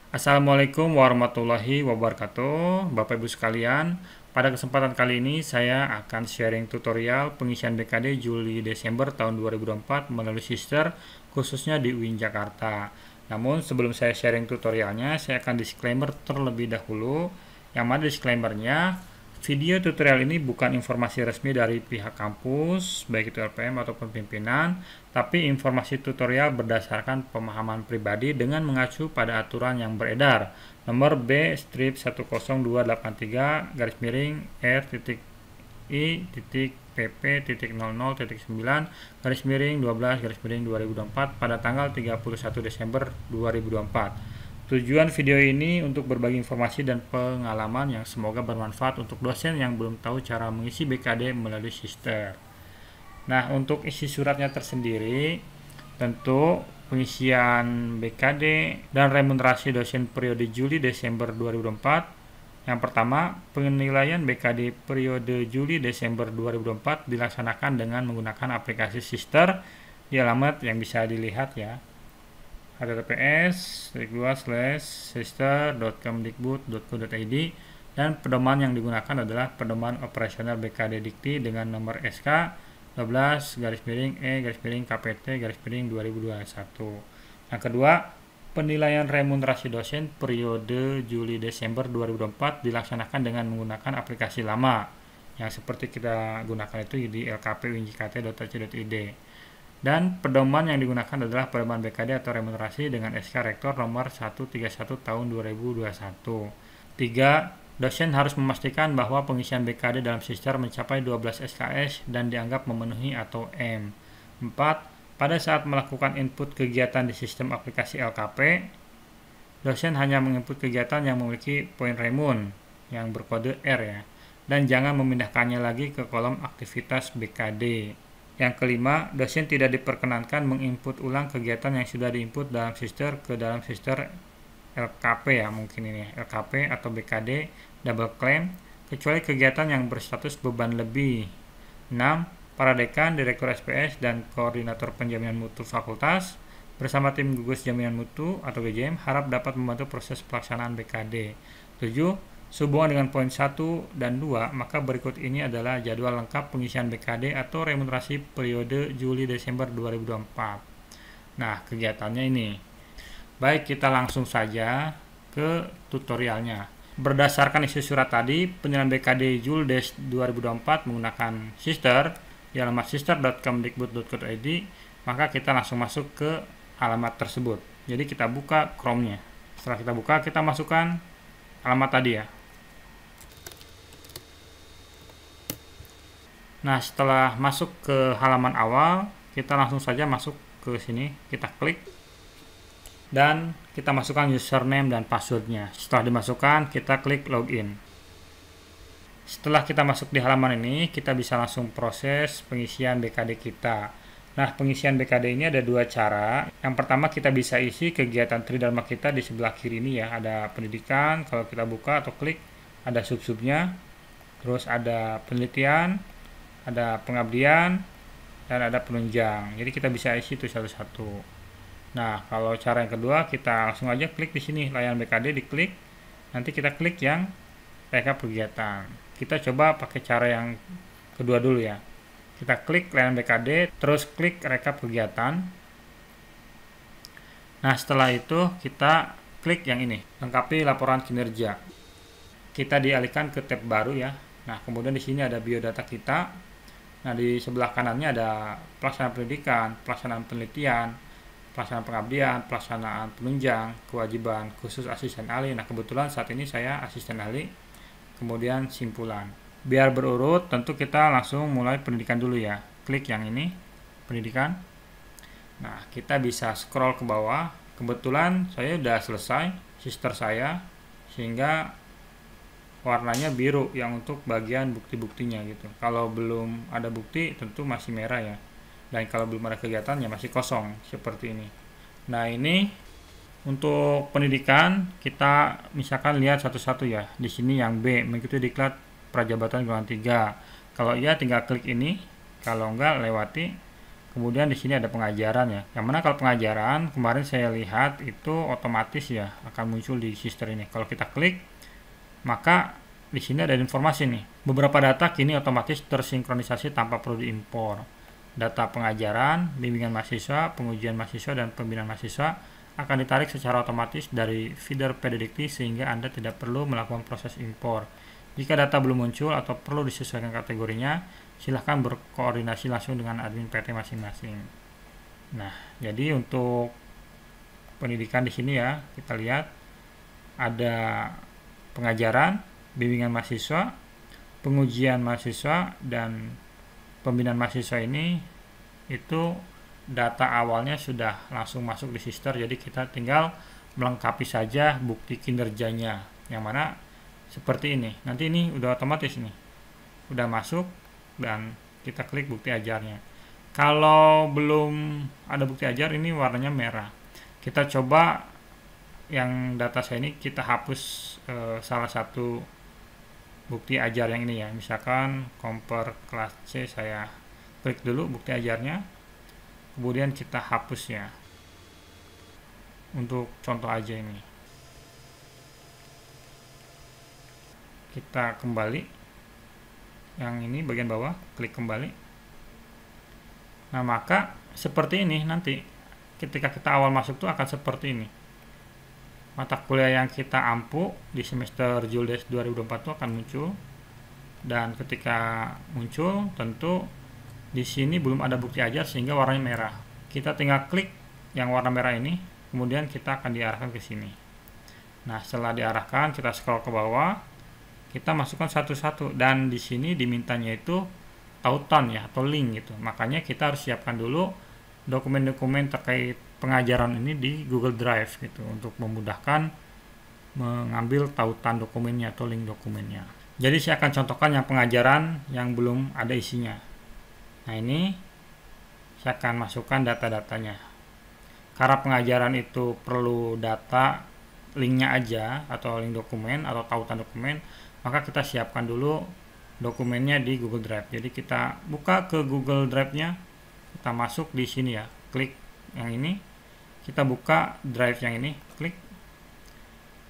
Assalamualaikum warahmatullahi wabarakatuh, Bapak Ibu sekalian. Pada kesempatan kali ini saya akan sharing tutorial pengisian BKD Juli-Desember tahun 2024 melalui Sister, khususnya di UIN Jakarta. Namun sebelum saya sharing tutorialnya, saya akan disclaimer terlebih dahulu. Yang mana disclaimernya, video tutorial ini bukan informasi resmi dari pihak kampus, baik itu LPM ataupun pimpinan, tapi informasi tutorial berdasarkan pemahaman pribadi dengan mengacu pada aturan yang beredar, nomor B/R/B/PP.00.9/12/2024 pada tanggal 31 Desember 2024. Tujuan video ini untuk berbagi informasi dan pengalaman yang semoga bermanfaat untuk dosen yang belum tahu cara mengisi BKD melalui Sister. Nah, untuk isi suratnya tersendiri, tentu pengisian BKD dan remunerasi dosen periode Juli-Desember 2024. Yang pertama, penilaian BKD periode Juli-Desember 2024 dilaksanakan dengan menggunakan aplikasi Sister di alamat yang bisa dilihat ya, https://sister.kemdikbud.go.id, dan pedoman yang digunakan adalah pedoman operasional BKD Dikti dengan nomor SK 12-E-KPT-2021. Yang kedua, penilaian remunerasi dosen periode Juli-Desember 2024 dilaksanakan dengan menggunakan aplikasi lama yang seperti kita gunakan itu di lkp.uinjkt.ac.id. Dan pedoman yang digunakan adalah pedoman BKD atau remunerasi dengan SK Rektor nomor 131 tahun 2021. 3. Dosen harus memastikan bahwa pengisian BKD dalam Sister mencapai 12 SKS dan dianggap memenuhi atau M. 4. Pada saat melakukan input kegiatan di sistem aplikasi LKP, dosen hanya menginput kegiatan yang memiliki poin remun yang berkode R ya, dan jangan memindahkannya lagi ke kolom aktivitas BKD. Yang kelima, dosen tidak diperkenankan menginput ulang kegiatan yang sudah diinput dalam Sister ke dalam Sister LKP ya, mungkin ini LKP atau BKD double claim, kecuali kegiatan yang berstatus beban lebih. 6. Para dekan, direktur SPS, dan koordinator penjaminan mutu fakultas bersama tim gugus jaminan mutu atau GJM harap dapat membantu proses pelaksanaan BKD. 7. Sehubungan dengan poin 1 dan 2, maka berikut ini adalah jadwal lengkap pengisian BKD atau remunerasi periode Juli-Desember 2024. Nah, kegiatannya ini. Baik, kita langsung saja ke tutorialnya. Berdasarkan isi surat tadi, penilaian BKD Juli-Des 2024 menggunakan Sister di alamat sister.kemdikbud.go.id, maka kita langsung masuk ke alamat tersebut. Jadi kita buka Chrome-nya. Setelah kita buka, kita masukkan alamat tadi ya. Nah, setelah masuk ke halaman awal, kita langsung saja masuk ke sini, kita klik dan kita masukkan username dan passwordnya. Setelah dimasukkan, kita klik login. Setelah kita masuk di halaman ini, kita bisa langsung proses pengisian BKD kita. Nah, pengisian BKD ini ada dua cara. Yang pertama, kita bisa isi kegiatan tridharma kita di sebelah kiri ini ya, ada pendidikan. Kalau kita buka atau klik, ada sub-subnya, terus ada penelitian, ada pengabdian, dan ada penunjang. Jadi kita bisa isi itu satu-satu. Nah, kalau cara yang kedua, kita langsung aja klik di sini layanan BKD, diklik. Nanti kita klik yang rekap kegiatan. Kita coba pakai cara yang kedua dulu ya. Kita klik layanan BKD, terus klik rekap kegiatan. Nah, setelah itu kita klik yang ini, lengkapi laporan kinerja. Kita dialihkan ke tab baru ya. Nah, kemudian di sini ada biodata kita. Nah, di sebelah kanannya ada pelaksanaan pendidikan, pelaksanaan penelitian, pelaksanaan pengabdian, pelaksanaan penunjang, kewajiban khusus asisten ahli. Nah, kebetulan saat ini saya asisten ahli. Kemudian simpulan. Biar berurut, tentu kita langsung mulai pendidikan dulu ya. Klik yang ini, pendidikan. Nah, kita bisa scroll ke bawah. Kebetulan saya sudah selesai Sister saya, sehingga warnanya biru yang untuk bagian bukti-buktinya gitu. Kalau belum ada bukti tentu masih merah ya. Dan kalau belum ada kegiatan ya masih kosong seperti ini. Nah, ini untuk pendidikan kita misalkan lihat satu-satu ya. Di sini yang B, mengikuti diklat prajabatan golongan 3. Kalau iya tinggal klik ini, kalau enggak lewati. Kemudian di sini ada pengajaran ya. Yang mana kalau pengajaran kemarin saya lihat itu otomatis ya akan muncul di sister ini. Kalau kita klik, maka di sini ada informasi nih. Beberapa data kini otomatis tersinkronisasi tanpa perlu diimpor. Data pengajaran, bimbingan mahasiswa, pengujian mahasiswa, dan pembinaan mahasiswa akan ditarik secara otomatis dari feeder PDDikti sehingga Anda tidak perlu melakukan proses impor. Jika data belum muncul atau perlu disesuaikan kategorinya, silahkan berkoordinasi langsung dengan admin PT masing-masing. Nah, jadi untuk pendidikan di sini ya, kita lihat ada pengajaran, bimbingan mahasiswa, pengujian mahasiswa, dan pembinaan mahasiswa ini itu data awalnya sudah langsung masuk di sister, jadi kita tinggal melengkapi saja bukti kinerjanya, yang mana seperti ini. Nanti ini udah otomatis nih, udah masuk, dan kita klik bukti ajarnya. Kalau belum ada bukti ajar, ini warnanya merah. Kita coba yang data saya ini, kita hapus salah satu bukti ajar yang ini ya, misalkan Komper kelas C, saya klik dulu bukti ajarnya, kemudian kita hapus ya, untuk contoh aja ini. Kita kembali yang ini bagian bawah, klik kembali. Nah, maka seperti ini nanti ketika kita awal masuk tuh akan seperti ini. Mata kuliah yang kita ampu di semester Juldes 2024 itu akan muncul, dan ketika muncul tentu di sini belum ada bukti ajar sehingga warnanya merah. Kita tinggal klik yang warna merah ini, kemudian kita akan diarahkan ke sini. Nah, setelah diarahkan kita scroll ke bawah, kita masukkan satu-satu, dan di sini dimintanya itu tautan ya atau link gitu. Makanya kita harus siapkan dulu dokumen-dokumen terkait pengajaran ini di Google Drive gitu untuk memudahkan mengambil tautan dokumennya atau link dokumennya. Jadi saya akan contohkan yang pengajaran yang belum ada isinya. Nah, ini saya akan masukkan data-datanya. Karena pengajaran itu perlu data linknya aja atau link dokumen atau tautan dokumen, maka kita siapkan dulu dokumennya di Google Drive. Jadi kita buka ke Google Drive-nya, kita masuk di sini ya, klik yang ini, kita buka drive yang ini, klik.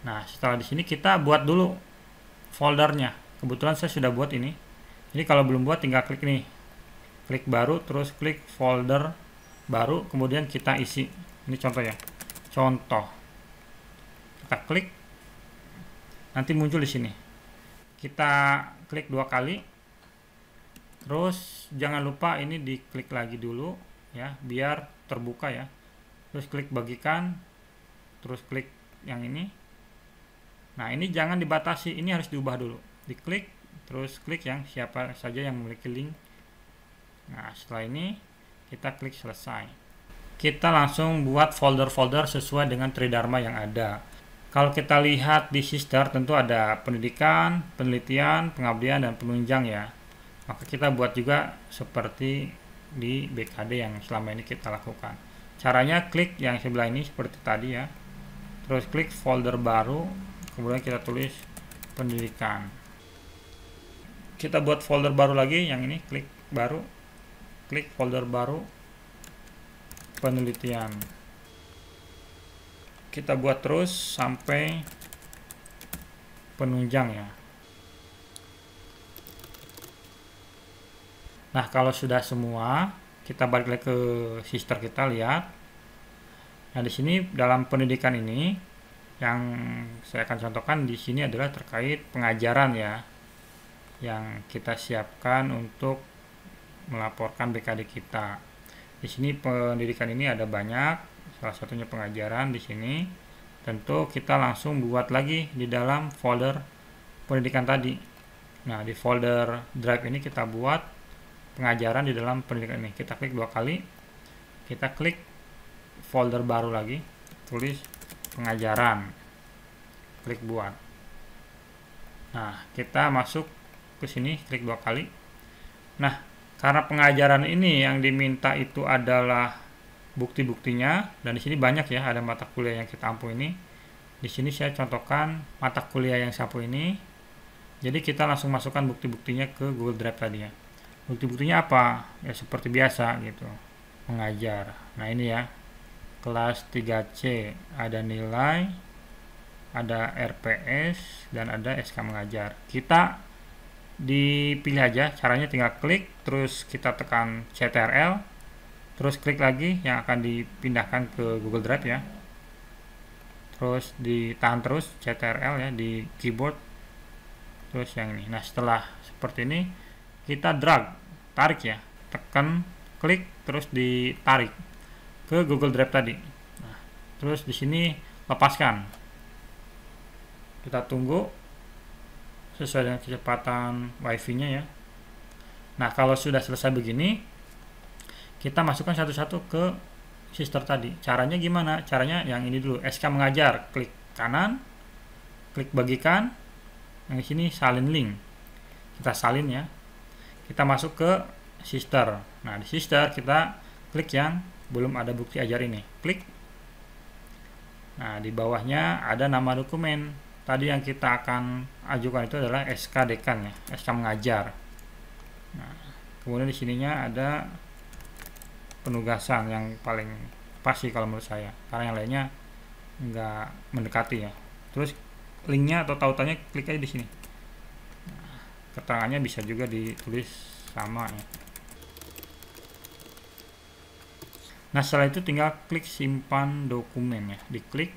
Nah, setelah di sini kita buat dulu foldernya. Kebetulan saya sudah buat ini. Jadi kalau belum buat tinggal klik nih, klik baru, terus klik folder baru, kemudian kita isi. Ini contoh ya, contoh. Kita klik, nanti muncul di sini. Kita klik 2 kali, terus jangan lupa ini diklik lagi dulu ya, biar terbuka ya. Terus klik bagikan, terus klik yang ini. Nah, ini jangan dibatasi, ini harus diubah dulu. Diklik, terus klik yang siapa saja yang memiliki link. Nah, setelah ini kita klik selesai. Kita langsung buat folder-folder sesuai dengan Tridharma yang ada. Kalau kita lihat di sister tentu ada pendidikan, penelitian, pengabdian, dan penunjang ya. Maka kita buat juga seperti di BKD yang selama ini kita lakukan. Caranya klik yang sebelah ini seperti tadi ya. Terus klik folder baru, kemudian kita tulis pendidikan. Kita buat folder baru lagi yang ini, klik baru, klik folder baru, penelitian. Kita buat terus sampai penunjang ya. Nah, kalau sudah semua, kita balik lagi ke sister, kita lihat. Nah, di sini dalam pendidikan ini yang saya akan contohkan di sini adalah terkait pengajaran ya, yang kita siapkan untuk melaporkan BKD kita. Di sini pendidikan ini ada banyak, salah satunya pengajaran di sini. Tentu kita langsung buat lagi di dalam folder pendidikan tadi. Nah, di folder drive ini kita buat pengajaran di dalam pendidikan ini. Kita klik 2 kali, kita klik folder baru lagi, tulis pengajaran, klik buat. Nah, kita masuk ke sini, klik 2 kali. Nah, karena pengajaran ini yang diminta itu adalah bukti-buktinya, dan di sini banyak ya, ada mata kuliah yang kita ampu ini. Di sini saya contohkan mata kuliah yang saya ampu ini. Jadi kita langsung masukkan bukti-buktinya ke Google Drive tadi ya. Bukti-buktinya apa? Ya seperti biasa gitu. mengajar. Nah ini ya, kelas 3C, ada nilai, ada RPS, dan ada SK mengajar. Kita dipilih aja, caranya tinggal klik, terus kita tekan CTRL, terus klik lagi yang akan dipindahkan ke Google Drive ya. Terus ditahan terus CTRL ya di keyboard, terus yang ini. Nah setelah seperti ini kita drag, tarik ya, tekan, klik, terus ditarik ke Google Drive tadi. Nah, terus di sini lepaskan. Kita tunggu sesuai dengan kecepatan WiFi-nya ya. Nah kalau sudah selesai begini, kita masukkan satu-satu ke sister tadi. Caranya gimana? Caranya yang ini dulu, SK mengajar, klik kanan, klik bagikan, yang di sini salin link, kita salin ya. Kita masuk ke sister. Nah di sister kita klik yang belum ada bukti ajar ini, klik. Nah di bawahnya ada nama dokumen. Tadi yang kita akan ajukan itu adalah SK dekan ya, SK mengajar. Nah kemudian di sininya ada penugasan yang paling pasti kalau menurut saya, karena yang lainnya nggak mendekati ya. Terus linknya atau tautannya klik aja di sini. Nah, keterangannya bisa juga ditulis sama ya. Nah setelah itu tinggal klik simpan dokumen ya, diklik.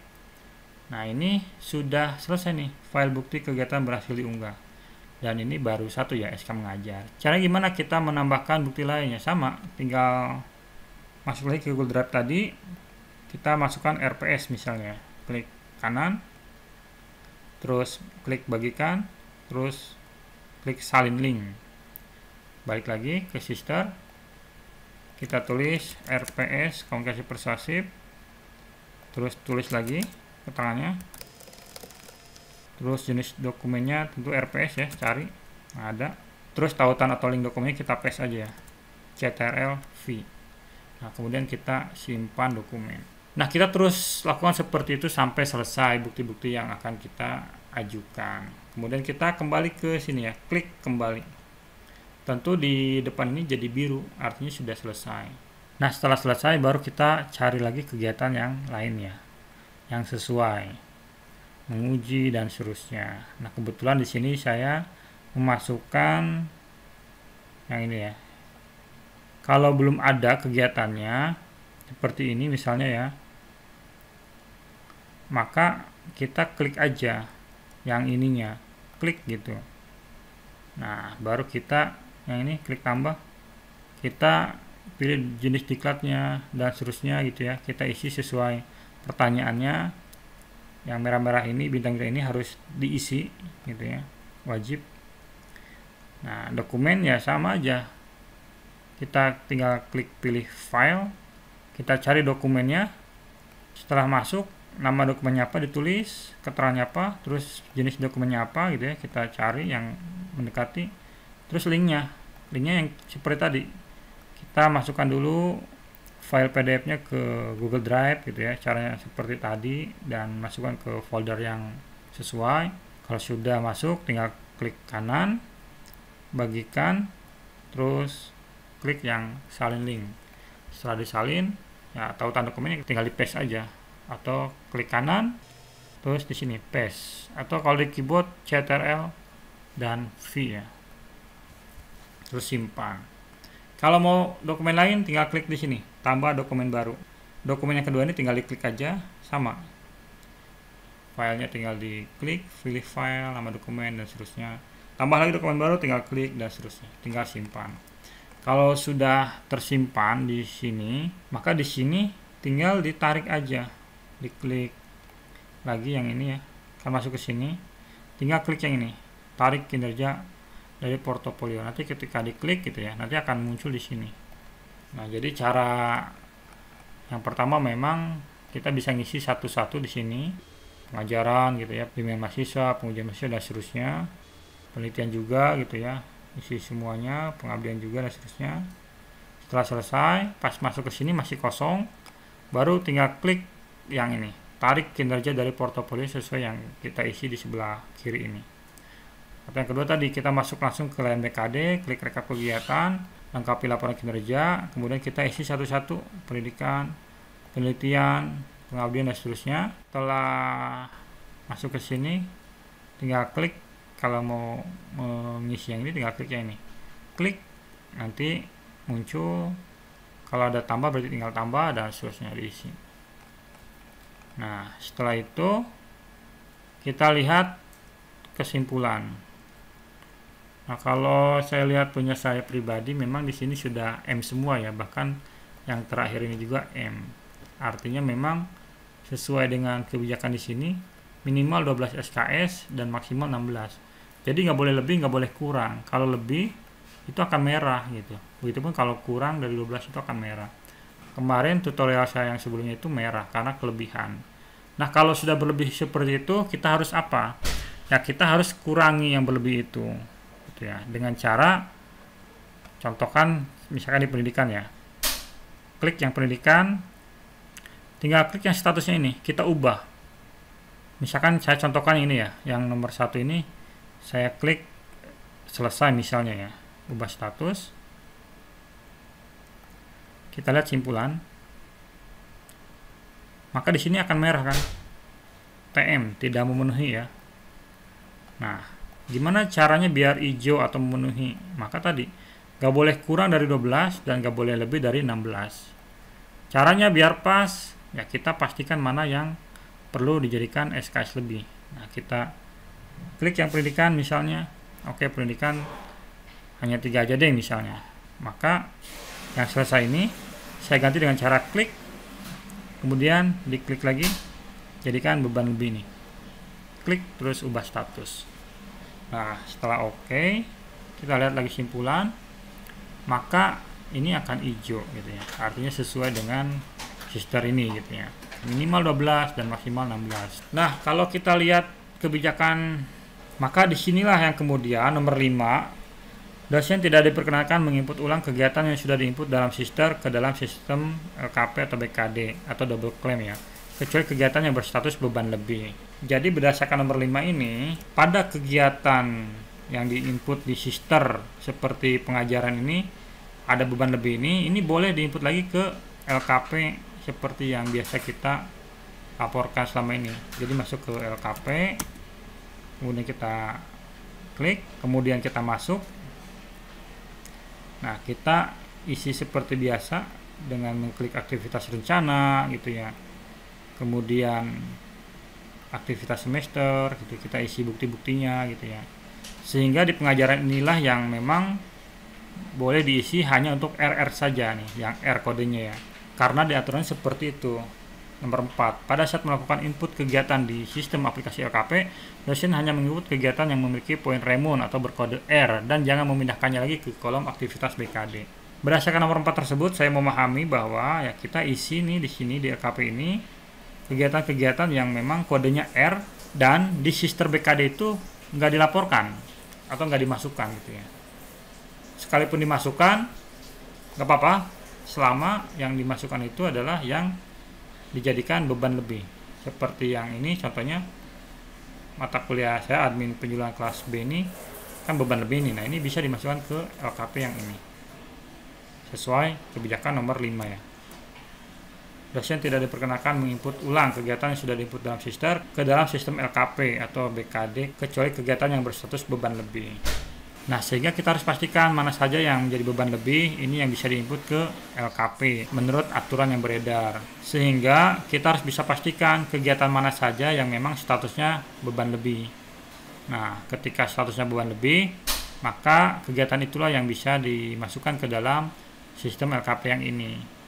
Nah ini sudah selesai nih, file bukti kegiatan berhasil diunggah. Dan ini baru satu ya, SK mengajar. Cara gimana kita menambahkan bukti lainnya? Sama, tinggal masuk lagi ke Google Drive tadi, kita masukkan RPS misalnya, klik kanan, terus klik bagikan, terus klik salin link, balik lagi ke sister, kita tulis RPS komunikasi persuasif, terus tulis lagi keterangannya, terus jenis dokumennya tentu RPS ya, cari, nah, ada, terus tautan atau link dokumennya kita paste aja ya, CTRL V. Nah kemudian kita simpan dokumen. Nah kita terus lakukan seperti itu sampai selesai bukti-bukti yang akan kita ajukan. Kemudian kita kembali ke sini ya, klik kembali. Tentu di depan ini jadi biru, artinya sudah selesai. Nah setelah selesai baru kita cari lagi kegiatan yang lainnya, yang sesuai, menguji dan seterusnya. Nah kebetulan di sini saya memasukkan yang ini ya. Kalau belum ada kegiatannya seperti ini misalnya ya, maka kita klik aja yang ininya, klik gitu. Nah baru kita yang ini klik tambah, kita pilih jenis diklatnya dan seterusnya gitu ya, kita isi sesuai pertanyaannya. Yang merah-merah ini, bintang-bintang ini harus diisi gitu ya, wajib. Nah dokumen ya sama aja, kita tinggal klik pilih file, kita cari dokumennya. Setelah masuk, nama dokumennya apa ditulis, keterangannya apa, terus jenis dokumennya apa gitu ya, kita cari yang mendekati. Terus linknya yang seperti tadi, kita masukkan dulu file PDF-nya ke Google Drive gitu ya, caranya seperti tadi, dan masukkan ke folder yang sesuai. Kalau sudah masuk, tinggal klik kanan, bagikan, terus klik yang salin link. Setelah disalin, ya tautan dokumennya tinggal di paste aja, atau klik kanan, terus di sini paste, atau kalau di keyboard CTRL dan V ya, terus simpan. Kalau mau dokumen lain, tinggal klik di sini, tambah dokumen baru. Dokumen yang kedua ini tinggal diklik aja, sama. Filenya tinggal diklik, pilih file, nama dokumen dan seterusnya. Tambah lagi dokumen baru, tinggal klik dan seterusnya, tinggal simpan. Kalau sudah tersimpan di sini, maka di sini tinggal ditarik aja, diklik lagi yang ini ya. Kalau masuk ke sini, tinggal klik yang ini, tarik kinerja dari portofolio. Nanti ketika diklik gitu ya, nanti akan muncul di sini. Nah, jadi cara yang pertama memang kita bisa ngisi satu-satu di sini, pengajaran gitu ya, bimbingan mahasiswa, pengujian mahasiswa dan seterusnya, penelitian juga gitu ya, isi semuanya, pengabdian juga dan seterusnya. Setelah selesai, pas masuk ke sini masih kosong, baru tinggal klik yang ini, tarik kinerja dari portofolio sesuai yang kita isi di sebelah kiri ini. Atau yang kedua tadi, kita masuk langsung ke layar BKD, klik rekap kegiatan, lengkapi laporan kinerja, kemudian kita isi satu-satu, pendidikan, penelitian, pengabdian, dan seterusnya. Setelah masuk ke sini, tinggal klik. Kalau mau mengisi yang ini, tinggal klik yang ini, klik, nanti muncul. Kalau ada tambah berarti tinggal tambah, dan seterusnya diisi. Nah, setelah itu kita lihat kesimpulan. Nah, kalau saya lihat punya saya pribadi, memang di sini sudah M semua ya, bahkan yang terakhir ini juga M. Artinya memang sesuai dengan kebijakan di sini, minimal 12 SKS dan maksimal 16. Jadi nggak boleh lebih, nggak boleh kurang. Kalau lebih itu akan merah gitu. Begitupun kalau kurang dari 12 itu akan merah. Kemarin tutorial saya yang sebelumnya itu merah karena kelebihan. Nah, kalau sudah berlebih seperti itu, kita harus apa? Ya, kita harus kurangi yang berlebih itu. Gitu ya. Dengan cara, contohkan misalkan di pendidikan ya. Klik yang pendidikan, tinggal klik yang statusnya ini, kita ubah. Misalkan saya contohkan ini ya, yang nomor 1 ini, saya klik selesai misalnya ya, ubah status. Kita lihat simpulan. Maka di sini akan merah kan, TM tidak memenuhi ya. Nah, gimana caranya biar hijau atau memenuhi? Maka tadi gak boleh kurang dari 12 dan gak boleh lebih dari 16. Caranya biar pas ya, kita pastikan mana yang perlu dijadikan SKS lebih. Nah, kita klik yang pendidikan misalnya. Oke, pendidikan hanya 3 aja deh misalnya. Maka yang selesai ini saya ganti dengan cara klik, kemudian diklik lagi, jadikan beban lebih nih. Klik terus ubah status. Nah, setelah oke, kita lihat lagi simpulan, maka ini akan hijau gitu ya. Artinya sesuai dengan sister ini gitu ya. Minimal 12 dan maksimal 16. Nah, kalau kita lihat kebijakan, maka disinilah yang kemudian nomor 5, dosen tidak diperkenankan menginput ulang kegiatan yang sudah diinput dalam sister ke dalam sistem LKP atau BKD atau double claim ya, kecuali kegiatan yang berstatus beban lebih. Jadi berdasarkan nomor 5 ini, pada kegiatan yang diinput di sister seperti pengajaran ini, ada beban lebih ini boleh diinput lagi ke LKP seperti yang biasa kita laporkan selama ini. Jadi masuk ke LKP, kemudian kita klik, kemudian kita masuk. Nah, kita isi seperti biasa dengan mengklik aktivitas rencana gitu ya. Kemudian aktivitas semester gitu, kita isi bukti-buktinya gitu ya. Sehingga di pengajaran inilah yang memang boleh diisi hanya untuk RR saja nih, yang R kodenya ya. Karena di aturan seperti itu. Nomor 4, pada saat melakukan input kegiatan di sistem aplikasi LKP, dosen hanya menginput kegiatan yang memiliki poin remun atau berkode R dan jangan memindahkannya lagi ke kolom aktivitas BKD. Berdasarkan nomor 4 tersebut, saya memahami bahwa ya kita isi nih di sini di LKP ini kegiatan-kegiatan yang memang kodenya R dan di sister BKD itu nggak dilaporkan atau nggak dimasukkan gitu ya. Sekalipun dimasukkan, nggak apa-apa selama yang dimasukkan itu adalah yang dijadikan beban lebih. Seperti yang ini contohnya mata kuliah saya admin penjualan kelas B ini kan beban lebih ini. Nah, ini bisa dimasukkan ke LKP yang ini sesuai kebijakan nomor 5 ya. Dosen tidak diperkenakan menginput ulang kegiatan yang sudah diinput dalam sister ke dalam sistem LKP atau BKD kecuali kegiatan yang berstatus beban lebih. Nah, sehingga kita harus pastikan mana saja yang menjadi beban lebih, ini yang bisa diinput ke LKP menurut aturan yang beredar. Sehingga kita harus bisa pastikan kegiatan mana saja yang memang statusnya beban lebih. Nah, ketika statusnya beban lebih, maka kegiatan itulah yang bisa dimasukkan ke dalam sistem LKP yang ini.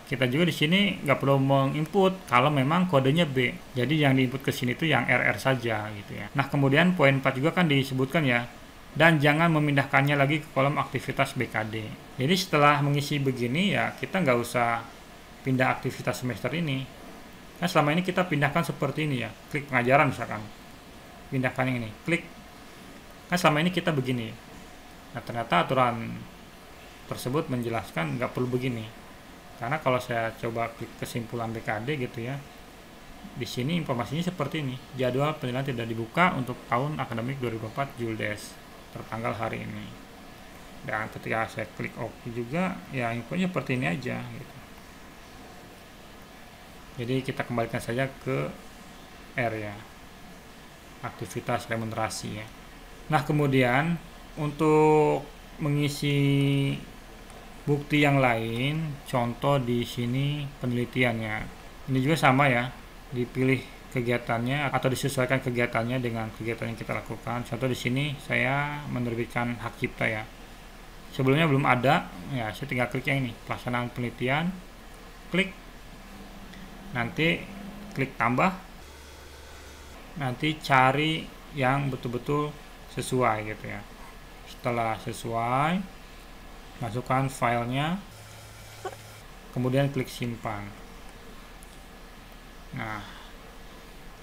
Kita juga di sini nggak perlu menginput kalau memang kodenya B. Jadi yang diinput ke sini itu yang RR saja gitu ya. Nah, kemudian poin 4 juga kan disebutkan ya, dan jangan memindahkannya lagi ke kolom aktivitas BKD. Jadi setelah mengisi begini ya kita nggak usah pindah aktivitas semester ini. Kan selama ini kita pindahkan seperti ini ya, klik pengajaran misalkan, pindahkan yang ini, klik. Kan selama ini kita begini. Nah, ternyata aturan tersebut menjelaskan nggak perlu begini. Karena kalau saya coba klik kesimpulan BKD gitu ya, di sini informasinya seperti ini. Jadwal penilaian tidak dibuka untuk tahun akademik 2024 Juldes tertanggal hari ini. Dan ketika saya klik OK juga, ya infonya seperti ini aja gitu. Jadi kita kembalikan saja ke R ya, aktivitas remunerasi ya. Nah, kemudian untuk mengisi bukti yang lain, contoh di sini penelitiannya. Ini juga sama ya, dipilih kegiatannya atau disesuaikan kegiatannya dengan kegiatan yang kita lakukan. Contoh di sini saya menerbitkan hak cipta ya. Sebelumnya belum ada, ya saya tinggal klik yang ini, pelaksanaan penelitian, klik, nanti klik tambah, nanti cari yang betul-betul sesuai gitu ya. Setelah sesuai, masukkan filenya, kemudian klik simpan. Nah,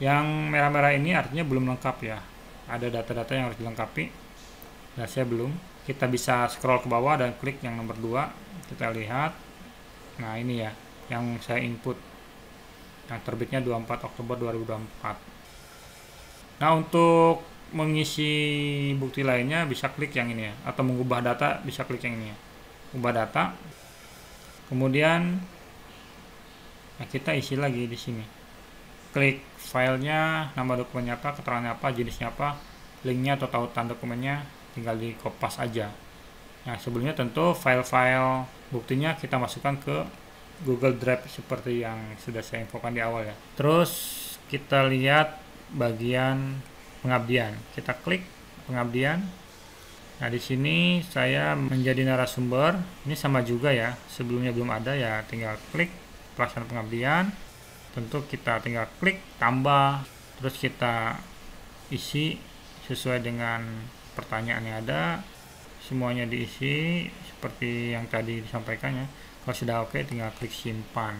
yang merah-merah ini artinya belum lengkap ya, ada data-data yang harus dilengkapi dan saya belum. Kita bisa scroll ke bawah dan klik yang nomor 2, kita lihat. Nah, ini ya yang saya input, yang terbitnya 24 Oktober 2024. Nah, untuk mengisi bukti lainnya bisa klik yang ini ya, atau mengubah data bisa klik yang ini ya, ubah data. Kemudian nah, kita isi lagi di sini, klik filenya, nama dokumennya apa, keterangannya apa, jenisnya apa, linknya atau tautan dokumennya tinggal di kopas aja. Nah, sebelumnya tentu file-file buktinya kita masukkan ke Google Drive seperti yang sudah saya infokan di awal ya. Terus kita lihat bagian pengabdian. Kita klik pengabdian. Nah, di sini saya menjadi narasumber. Ini sama juga ya. Sebelumnya belum ada ya, tinggal klik pelaksanaan pengabdian. Tentu kita tinggal klik tambah, terus kita isi sesuai dengan pertanyaan yang ada, semuanya diisi seperti yang tadi disampaikan ya. Kalau sudah oke, tinggal klik simpan.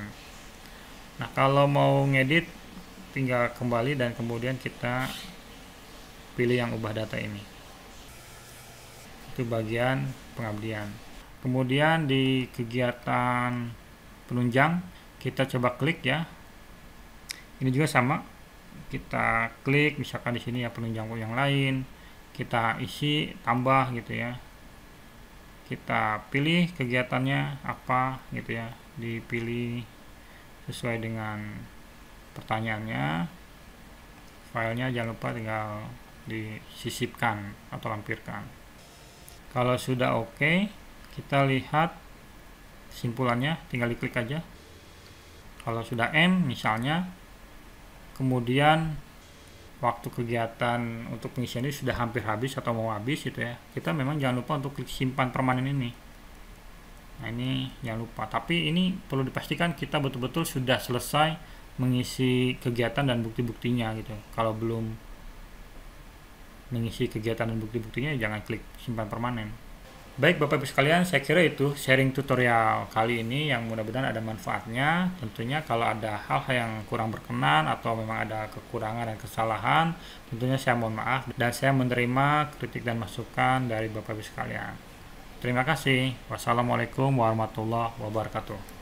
Nah, kalau mau ngedit tinggal kembali dan kemudian kita pilih yang ubah data ini. Itu bagian pengabdian. Kemudian di kegiatan penunjang kita coba klik ya. Ini juga sama, kita klik misalkan di sini ya penunjang yang lain, kita isi tambah gitu ya, kita pilih kegiatannya apa gitu ya, dipilih sesuai dengan pertanyaannya, filenya jangan lupa tinggal disisipkan atau lampirkan. Kalau sudah oke, kita lihat kesimpulannya, tinggal diklik aja. Kalau sudah M misalnya, kemudian waktu kegiatan untuk pengisian ini sudah hampir habis atau mau habis gitu ya, kita memang jangan lupa untuk klik simpan permanen ini. Nah, ini jangan lupa, tapi ini perlu dipastikan kita betul-betul sudah selesai mengisi kegiatan dan bukti-buktinya gitu. Kalau belum mengisi kegiatan dan bukti-buktinya, jangan klik simpan permanen. Baik Bapak Ibu sekalian, saya kira itu sharing tutorial kali ini yang mudah-mudahan ada manfaatnya. Tentunya kalau ada hal-hal yang kurang berkenan atau memang ada kekurangan dan kesalahan, tentunya saya mohon maaf dan saya menerima kritik dan masukan dari Bapak Ibu sekalian. Terima kasih. Wassalamualaikum warahmatullahi wabarakatuh.